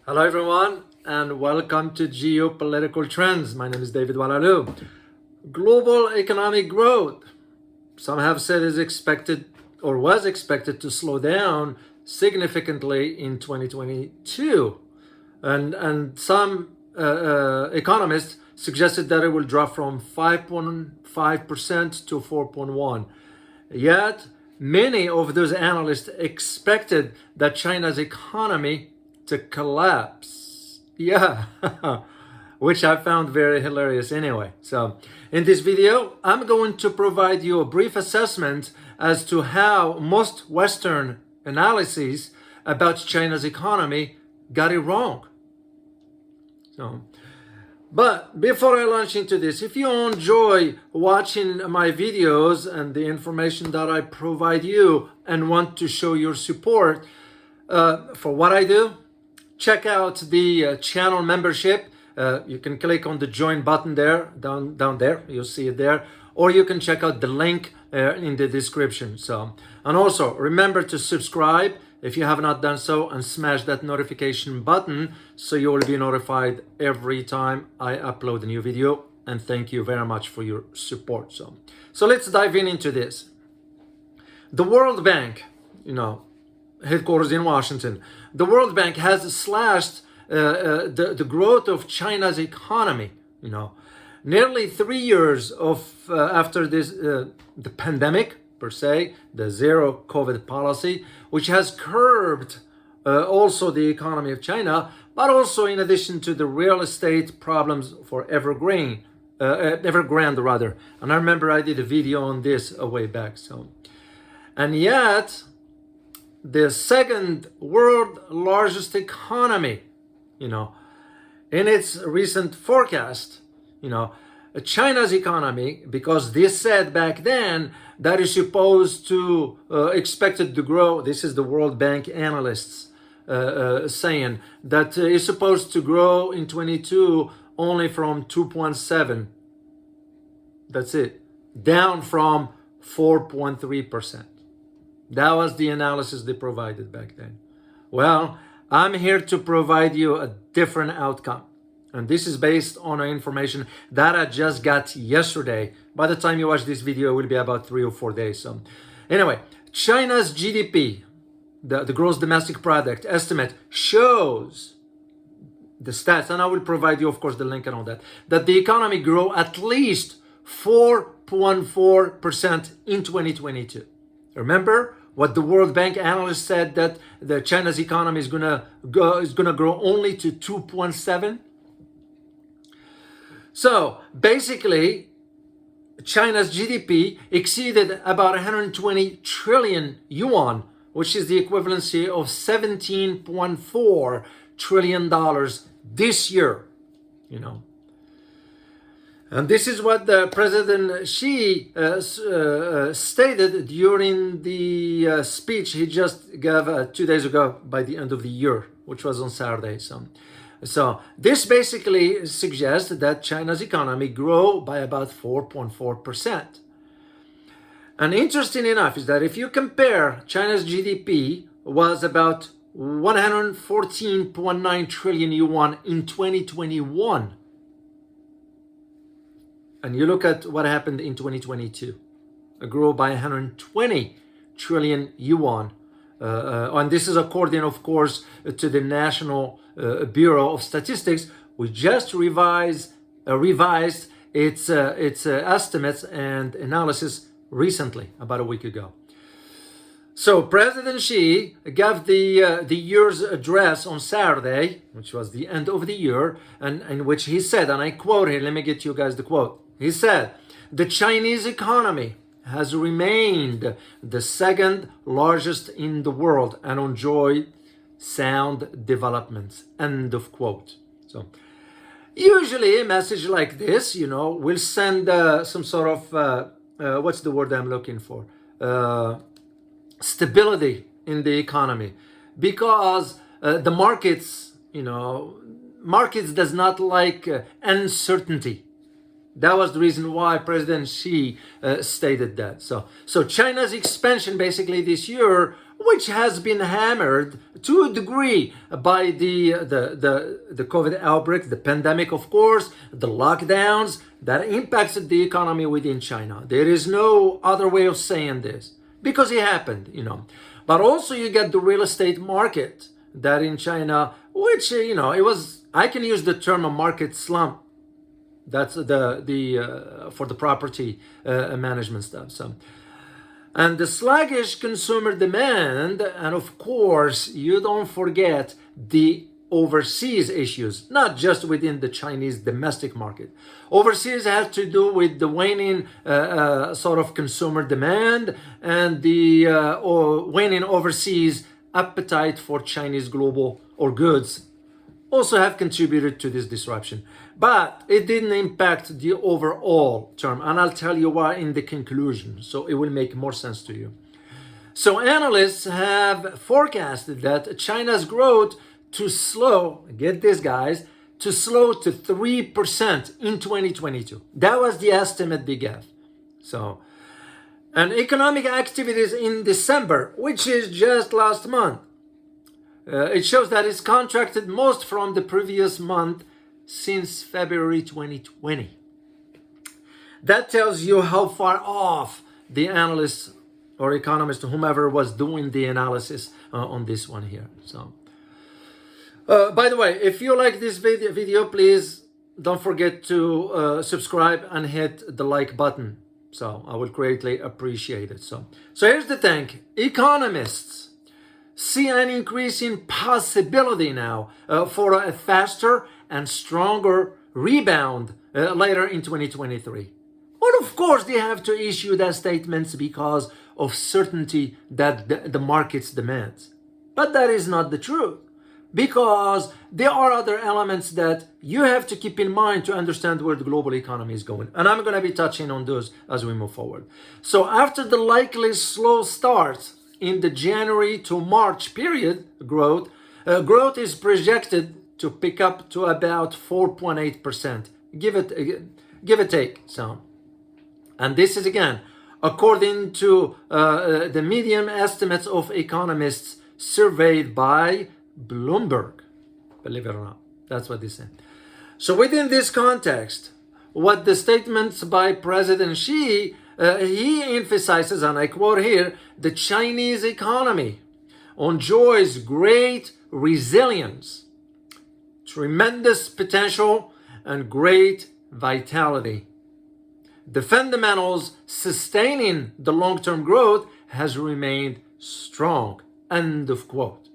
Hello everyone and welcome to Geopolitical Trends. My name is David Oualaalou. Global economic growth, some have said, is expected or was expected to slow down significantly in 2022. And some economists suggested that it will drop from 5.5% to 4.1%. Yet, many of those analysts expected that China's economy to collapse. Yeah, which I found very hilarious anyway. So in this video, I'm going to provide you a brief assessment as to how most Western analyses about China's economy got it wrong. But before I launch into this, if you enjoy watching my videos and the information that I provide you and want to show your support for what I do, check out the channel membership. You can click on the join button there, down there, you'll see it there, or you can check out the link in the description. And also remember to subscribe if you have not done so, and smash that notification button so you will be notified every time I upload a new video. And thank you very much for your support. So let's dive into this. The World Bank, headquarters in Washington, the World Bank has slashed the growth of China's economy. Nearly 3 years after this, the pandemic per se, the zero COVID policy, which has curbed also the economy of China, but also in addition to the real estate problems for Evergrande rather. And I remember I did a video on this a way back. And yet, the second world largest economy, in its recent forecast, China's economy, because this said back then that is supposed to expected to grow. This is the World Bank analysts saying that is supposed to grow in 22 only from 2.7. That's it, down from 4.3%. That was the analysis they provided back then. Well, I'm here to provide you a different outcome. And this is based on information that I just got yesterday. By the time you watch this video, it will be about 3 or 4 days. So anyway, China's GDP, the gross domestic product estimate, shows the stats, and I will provide you, of course, the link and all that the economy grew at least 4.4% in 2022. Remember what the World Bank analyst said, that the China's economy is gonna grow only to 2.7. So basically, China's GDP exceeded about 120 trillion yuan, which is the equivalency of $17.4 trillion this year, And this is what the President Xi stated during the speech he just gave 2 days ago by the end of the year, which was on Saturday. So this basically suggests that China's economy grew by about 4.4%. And interesting enough is that if you compare, China's GDP was about 114.9 trillion yuan in 2021. And you look at what happened in 2022, it grew by 120 trillion yuan. And this is according, of course, to the National Bureau of Statistics. We just revised its estimates and analysis recently, about a week ago. So President Xi gave the year's address on Saturday, which was the end of the year, and in which he said, and I quote here, let me get you guys the quote. He said, "The Chinese economy has remained the second largest in the world and enjoyed sound developments." End of quote. So usually a message like this, will send some sort of, what's the word I'm looking for? Stability in the economy, because the markets does not like uncertainty. That was the reason why President Xi stated that. So China's expansion basically this year which has been hammered to a degree by the COVID outbreak, the pandemic, of course, the lockdowns that impacted the economy within China. There is no other way of saying this because it happened, But also you get the real estate market that in China, which, it was, I can use the term a market slump. That's for the property management stuff. So. And the sluggish consumer demand, and of course, you don't forget the overseas issues, not just within the Chinese domestic market. Overseas has to do with the waning sort of consumer demand and the waning overseas appetite for Chinese global or goods also have contributed to this disruption. But it didn't impact the overall term, and I'll tell you why in the conclusion, so it will make more sense to you. So analysts have forecasted that China's growth to slow, get this guys, to slow to 3% in 2022. That was the estimate they gave. So, and economic activities in December, which is just last month, it shows that it's contracted most from the previous month since February 2020. That tells you how far off the analysts or economist, whomever was doing the analysis on this one here. So, by the way, if you like this video, please don't forget to subscribe and hit the like button. So I will greatly appreciate it. So here's the thing. Economists see an increasing possibility now for a faster and stronger rebound later in 2023. But of course, they have to issue their statements because of certainty that the markets demands. But that is not the truth, because there are other elements that you have to keep in mind to understand where the global economy is going. And I'm going to be touching on those as we move forward. So after the likely slow start in the January to March period, growth is projected to pick up to about 4.8%. Give it take. So, and this is again according to the median estimates of economists surveyed by Bloomberg. Believe it or not, that's what they say. So within this context, what the statements by President Xi, he emphasizes, and I quote here, the Chinese economy enjoys great resilience, tremendous potential, and great vitality. The fundamentals sustaining the long-term growth has remained strong. End of quote.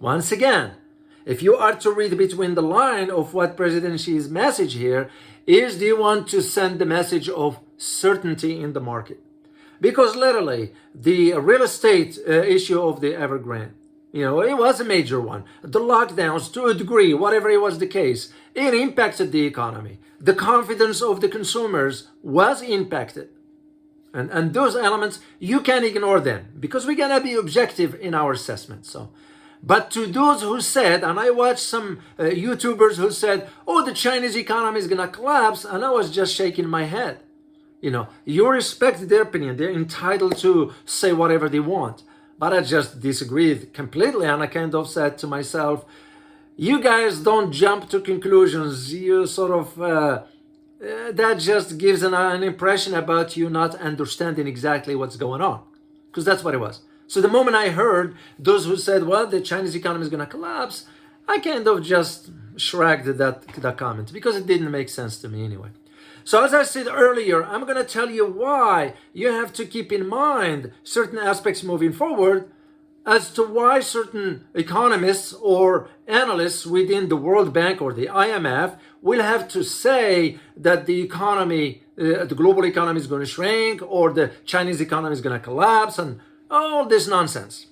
Once again, if you are to read between the line of what President Xi's message here is, do you want to send the message of certainty in the market? Because literally, the real estate issue of the Evergrande, it was a major one. The lockdowns, to a degree, whatever it was the case, it impacted the economy. The confidence of the consumers was impacted. And those elements, you can't ignore them because we're going to be objective in our assessment. So, but to those who said, and I watched some YouTubers who said, oh, the Chinese economy is going to collapse, and I was just shaking my head. You respect their opinion. They're entitled to say whatever they want. But I just disagreed completely, and I kind of said to myself, you guys don't jump to conclusions. You sort of, that just gives an impression about you not understanding exactly what's going on. Because that's what it was. So the moment I heard those who said, well, the Chinese economy is going to collapse, I kind of just shrugged that comment because it didn't make sense to me anyway. So as I said earlier, I'm going to tell you why you have to keep in mind certain aspects moving forward as to why certain economists or analysts within the World Bank or the IMF will have to say that the economy, the global economy is going to shrink or the Chinese economy is going to collapse and all this nonsense.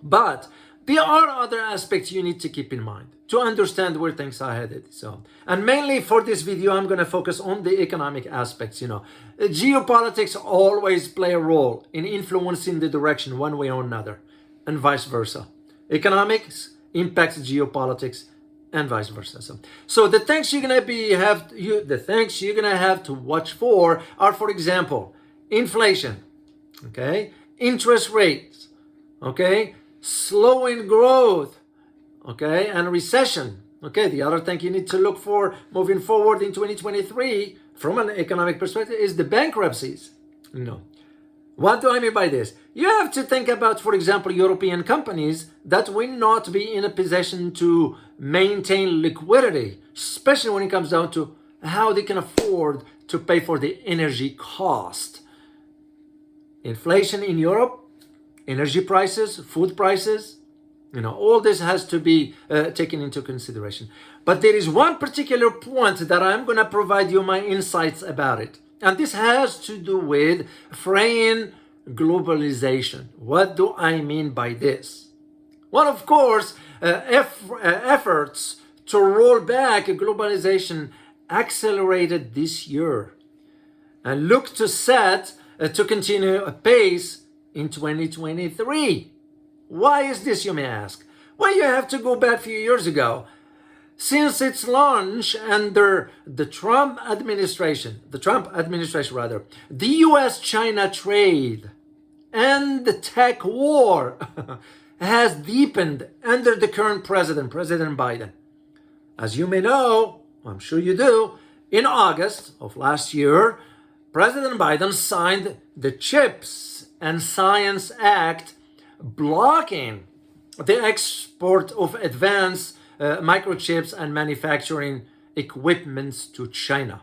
But there are other aspects you need to keep in mind to understand where things are headed. So, and mainly for this video, I'm going to focus on the economic aspects. Geopolitics always play a role in influencing the direction one way or another, and vice versa. Economics impacts geopolitics, and vice versa. So the things you're going to have to watch for are, for example, inflation, okay, interest rates, okay, slowing growth, okay, and recession. Okay, the other thing you need to look for moving forward in 2023 from an economic perspective is the bankruptcies. What do I mean by this? You have to think about, for example, European companies that will not be in a position to maintain liquidity, especially when it comes down to how they can afford to pay for the energy cost. Inflation in Europe, energy prices, food prices, all this has to be taken into consideration. But there is one particular point that I'm going to provide you my insights about it. And this has to do with fraying globalization. What do I mean by this? Well, of course, efforts to roll back globalization accelerated this year and look to set to continue apace in 2023. Why is this, you may ask? Well, you have to go back a few years ago. Since its launch under the Trump administration, the US-China trade and the tech war has deepened under the current president, President Biden. As you may know, I'm sure you do, in August of last year, President Biden signed the CHIPS and Science Act, blocking the export of advanced microchips and manufacturing equipments to China.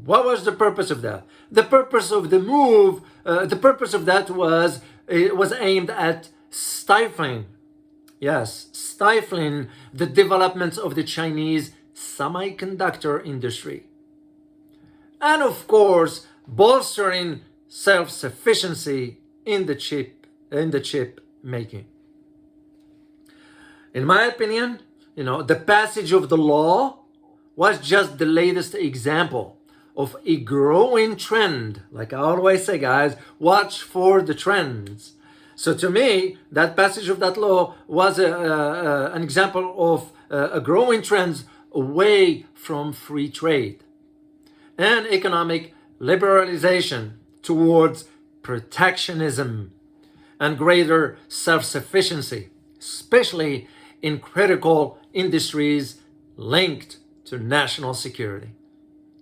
What was the purpose of that? The purpose of the move, that was aimed at stifling the development of the Chinese semiconductor industry. And of course, bolstering self-sufficiency in the chip making. In my opinion, the passage of the law was just the latest example of a growing trend. Like I always say, guys, watch for the trends. So to me, that passage of that law was an example of a growing trend away from free trade and economic liberalization towards protectionism and greater self-sufficiency, especially in critical industries linked to national security.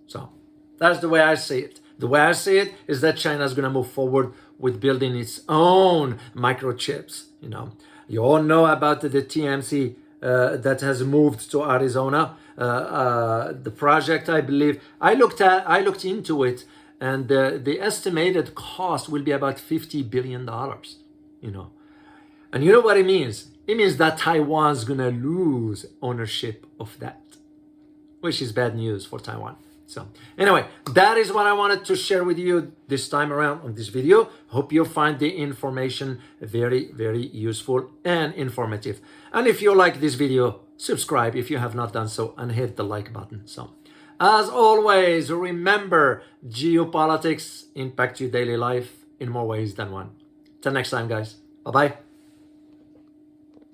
So that's the way I see it. The way I see it is that China is going to move forward with building its own microchips. You all know about the TMC that has moved to Arizona. The project, I believe, I looked into it, and the estimated cost will be about $50 billion. And you know what it means? It means that Taiwan's gonna lose ownership of that, which is bad news for Taiwan. So anyway, that is what I wanted to share with you this time around on this video. Hope you find the information very, very useful and informative. And if you like this video, subscribe if you have not done so, and hit the like button. So as always, remember, geopolitics impact your daily life in more ways than one. Till next time, guys. Bye-bye.